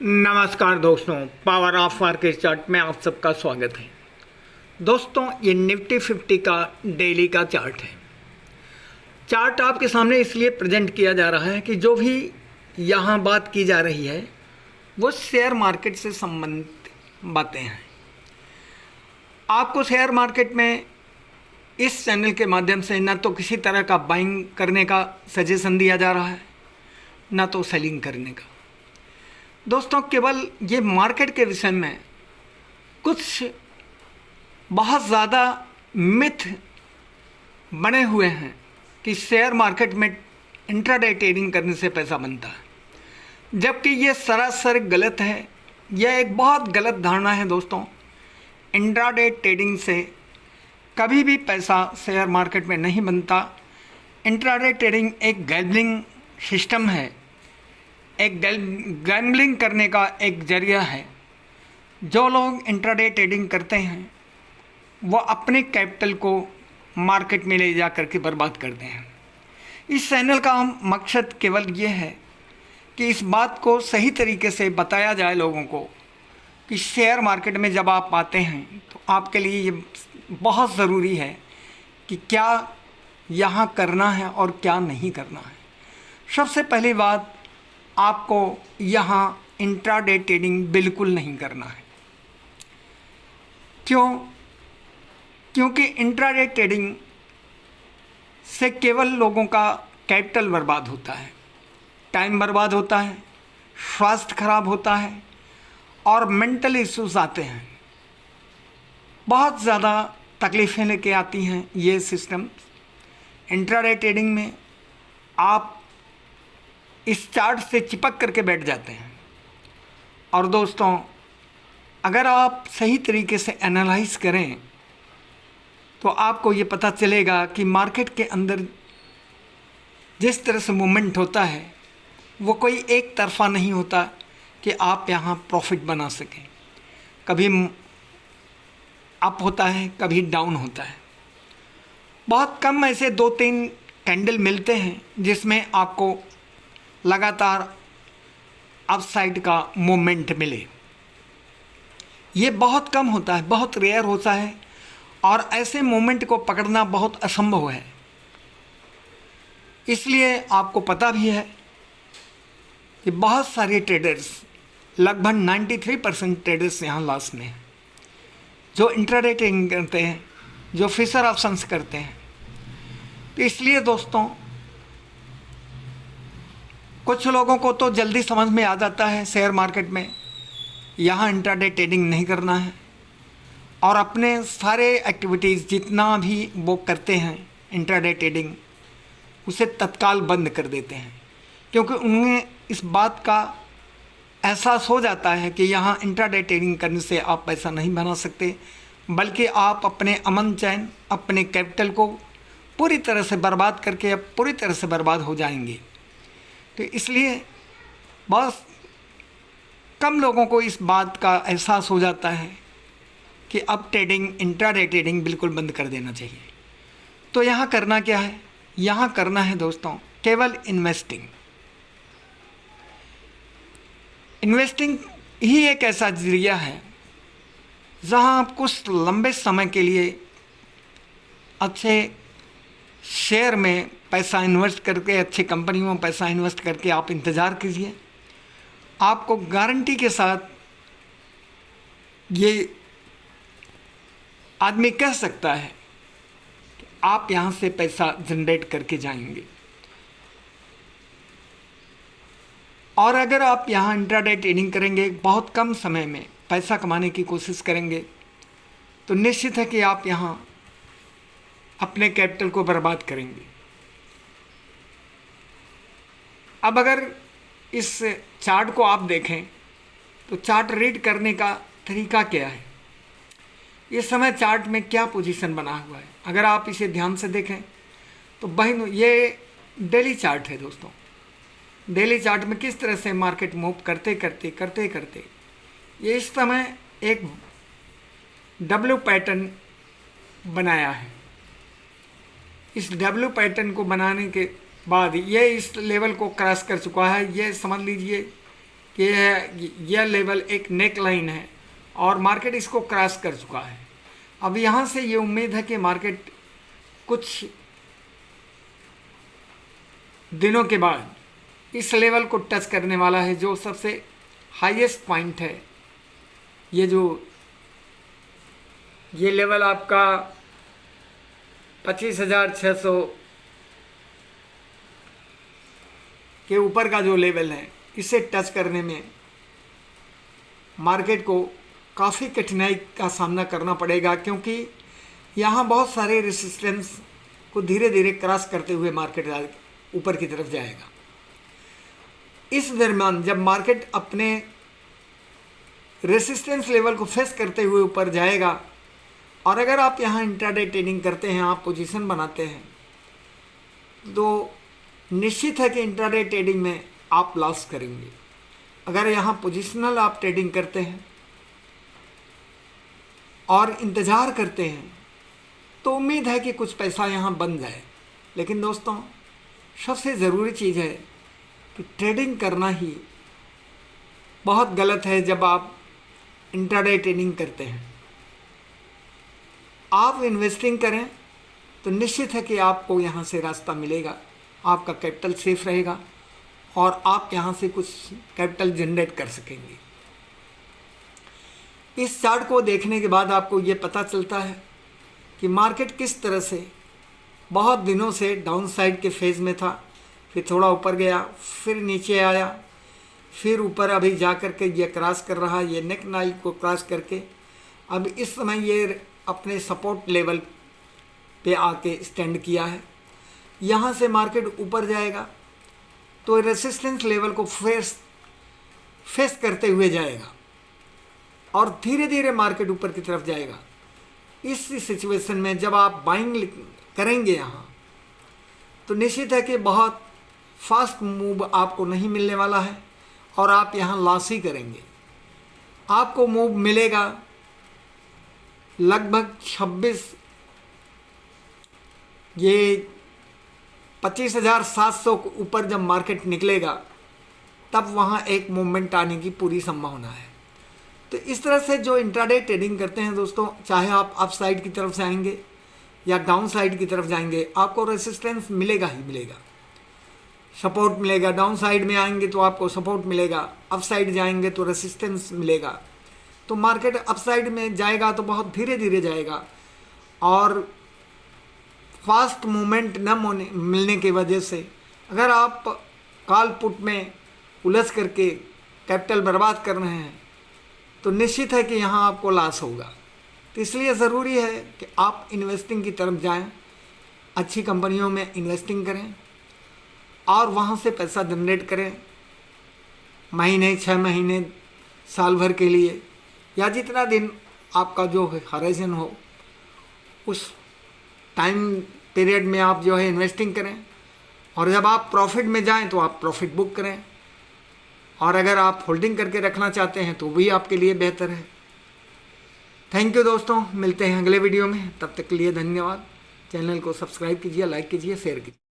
नमस्कार दोस्तों, power of market chart में आप सबका स्वागत है। दोस्तों, ये निफ्टी 50 का डेली का चार्ट है। चार्ट आपके सामने इसलिए प्रेजेंट किया जा रहा है कि जो भी यहाँ बात की जा रही है वो शेयर मार्केट से संबंधित बातें हैं। आपको शेयर मार्केट में इस चैनल के माध्यम से न तो किसी तरह का बाइंग करने का सजेशन दिया जा रहा है, न तो सेलिंग करने का। दोस्तों, केवल ये मार्केट के विषय में कुछ बहुत ज़्यादा मिथ बने हुए हैं कि शेयर मार्केट में इंट्राडे ट्रेडिंग करने से पैसा बनता है, जबकि ये सरासर गलत है। यह एक बहुत गलत धारणा है दोस्तों। इंट्राडे ट्रेडिंग से कभी भी पैसा शेयर मार्केट में नहीं बनता। इंट्राडे ट्रेडिंग एक गैम्बलिंग सिस्टम है, एक गैम्बलिंग करने का एक जरिया है। जो लोग इंट्राडे ट्रेडिंग करते हैं वो अपने कैपिटल को मार्केट में ले जा करके बर्बाद करते हैं। इस चैनल का मकसद केवल ये है कि इस बात को सही तरीके से बताया जाए लोगों को कि शेयर मार्केट में जब आप आते हैं तो आपके लिए ये बहुत ज़रूरी है कि क्या यहाँ करना है और क्या नहीं करना है। सबसे पहली बात, आपको यहाँ इंट्राडे ट्रेडिंग बिल्कुल नहीं करना है। क्योंकि इंट्राडे ट्रेडिंग से केवल लोगों का कैपिटल बर्बाद होता है, टाइम बर्बाद होता है, स्वास्थ्य खराब होता है और मेंटल इश्यूज आते हैं। बहुत ज़्यादा तकलीफ़ें लेके आती हैं ये सिस्टम। इंट्राडे ट्रेडिंग में आप इस चार्ट से चिपक करके बैठ जाते हैं। और दोस्तों, अगर आप सही तरीके से एनालाइज करें तो आपको ये पता चलेगा कि मार्केट के अंदर जिस तरह से मूवमेंट होता है वो कोई एक तरफा नहीं होता कि आप यहाँ प्रॉफिट बना सकें। कभी अप होता है, कभी डाउन होता है। बहुत कम ऐसे 2-3 कैंडल मिलते हैं जिसमें आपको लगातार अपसाइड का मोमेंट मिले। ये बहुत कम होता है, बहुत रेयर होता है और ऐसे मोमेंट को पकड़ना बहुत असंभव है। इसलिए आपको पता भी है कि बहुत सारे ट्रेडर्स, लगभग 93% ट्रेडर्स यहाँ लॉस में हैं, जो इंट्राडे ट्रेडिंग करते हैं, जो फ्यूचर ऑप्शंस करते हैं। तो इसलिए दोस्तों, कुछ लोगों को तो जल्दी समझ में आ जाता है शेयर मार्केट में यहाँ इंट्राडे ट्रेडिंग नहीं करना है और अपने सारे एक्टिविटीज़ जितना भी वो करते हैं इंट्राडे ट्रेडिंग, उसे तत्काल बंद कर देते हैं। क्योंकि उन्हें इस बात का एहसास हो जाता है कि यहाँ इंट्राडे ट्रेडिंग करने से आप पैसा नहीं बना सकते, बल्कि आप अपने अमन चैन, अपने कैपिटल को पूरी तरह से बर्बाद करके अब पूरी तरह से बर्बाद हो जाएंगे। तो इसलिए बहुत कम लोगों को इस बात का एहसास हो जाता है कि अब इंट्राडे ट्रेडिंग बिल्कुल बंद कर देना चाहिए। तो यहाँ करना क्या है? यहाँ करना है दोस्तों केवल इन्वेस्टिंग ही एक ऐसा जरिया है जहाँ आप कुछ लंबे समय के लिए अच्छे शेयर में पैसा इन्वेस्ट करके, अच्छी कंपनियों में पैसा इन्वेस्ट करके आप इंतज़ार कीजिए। आपको गारंटी के साथ ये आदमी कह सकता है कि आप यहाँ से पैसा जनरेट करके जाएंगे। और अगर आप यहाँ इंट्राडे ट्रेडिंग करेंगे, बहुत कम समय में पैसा कमाने की कोशिश करेंगे, तो निश्चित है कि आप यहाँ अपने कैपिटल को बर्बाद करेंगे। अब अगर इस चार्ट को आप देखें तो चार्ट रीड करने का तरीका क्या है, इस समय चार्ट में क्या पोजीशन बना हुआ है, अगर आप इसे ध्यान से देखें तो बहन ये डेली चार्ट है दोस्तों। डेली चार्ट में किस तरह से मार्केट मूव करते करते ये इस समय एक डब्ल्यू पैटर्न बनाया है। इस डब्ल्यू पैटर्न को बनाने के बाद ये इस लेवल को क्रॉस कर चुका है। ये समझ लीजिए कि यह लेवल एक नेक लाइन है और मार्केट इसको क्रॉस कर चुका है। अब यहाँ से ये उम्मीद है कि मार्केट कुछ दिनों के बाद इस लेवल को टच करने वाला है, जो सबसे हाईएस्ट पॉइंट है। ये लेवल आपका 25,600 के ऊपर का जो लेवल है, इसे टच करने में मार्केट को काफ़ी कठिनाई का सामना करना पड़ेगा, क्योंकि यहाँ बहुत सारे रेसिस्टेंस को धीरे धीरे क्रॉस करते हुए मार्केट ऊपर की तरफ जाएगा। इस दरम्यान जब मार्केट अपने रेसिस्टेंस लेवल को फेस करते हुए ऊपर जाएगा, और अगर आप यहाँ इंट्राडे ट्रेडिंग करते हैं, आप पोजीशन बनाते हैं, तो निश्चित है कि इंट्राडे ट्रेडिंग में आप लॉस करेंगे। अगर यहाँ पोजिशनल आप ट्रेडिंग करते हैं और इंतज़ार करते हैं, तो उम्मीद है कि कुछ पैसा यहाँ बन जाए। लेकिन दोस्तों, सबसे ज़रूरी चीज़ है कि ट्रेडिंग करना ही बहुत गलत है। जब आप इंट्राडे ट्रेडिंग करते हैं, आप इन्वेस्टिंग करें तो निश्चित है कि आपको यहाँ से रास्ता मिलेगा, आपका कैपिटल सेफ रहेगा और आप यहाँ से कुछ कैपिटल जनरेट कर सकेंगे। इस चार्ट को देखने के बाद आपको ये पता चलता है कि मार्केट किस तरह से बहुत दिनों से डाउन साइड के फेज़ में था, फिर थोड़ा ऊपर गया, फिर नीचे आया, फिर ऊपर अभी जा कर के ये क्रॉस कर रहा है, ये नेक लाइन को क्रॉस करके अब इस समय ये अपने सपोर्ट लेवल पे आके स्टैंड किया है। यहाँ से मार्केट ऊपर जाएगा तो रेसिस्टेंस लेवल को फेस करते हुए जाएगा और धीरे धीरे मार्केट ऊपर की तरफ जाएगा। इस सिचुएशन में जब आप बाइंग करेंगे यहाँ, तो निश्चित है कि बहुत फास्ट मूव आपको नहीं मिलने वाला है और आप यहाँ लॉस ही करेंगे। आपको मूव मिलेगा लगभग 25,700 के ऊपर। जब मार्केट निकलेगा तब वहाँ एक मूवमेंट आने की पूरी संभावना है। तो इस तरह से जो इंट्राडे ट्रेडिंग करते हैं दोस्तों, चाहे आप अप साइड की तरफ जाएंगे या डाउन साइड की तरफ जाएंगे, आपको रेसिस्टेंस मिलेगा ही मिलेगा, सपोर्ट मिलेगा। डाउन साइड में आएंगे तो आपको सपोर्ट मिलेगा, अप साइड जाएंगे तो रेसिस्टेंस मिलेगा। तो मार्केट अप साइड में जाएगा तो बहुत धीरे धीरे जाएगा और फास्ट मूवमेंट न मिलने की वजह से अगर आप कॉल पुट में उलझ करके कैपिटल बर्बाद कर रहे हैं, तो निश्चित है कि यहाँ आपको लॉस होगा। तो इसलिए ज़रूरी है कि आप इन्वेस्टिंग की तरफ जाएं, अच्छी कंपनियों में इन्वेस्टिंग करें और वहाँ से पैसा जनरेट करें, महीने, 6 महीने, साल भर के लिए, या जितना दिन आपका जो हॉराइजन हो, उस टाइम पीरियड में आप जो है इन्वेस्टिंग करें। और जब आप प्रॉफिट में जाएं तो आप प्रॉफिट बुक करें, और अगर आप होल्डिंग करके रखना चाहते हैं तो भी आपके लिए बेहतर है। थैंक यू दोस्तों, मिलते हैं अगले वीडियो में। तब तक के लिए धन्यवाद। चैनल को सब्सक्राइब कीजिए, लाइक कीजिए, शेयर कीजिए।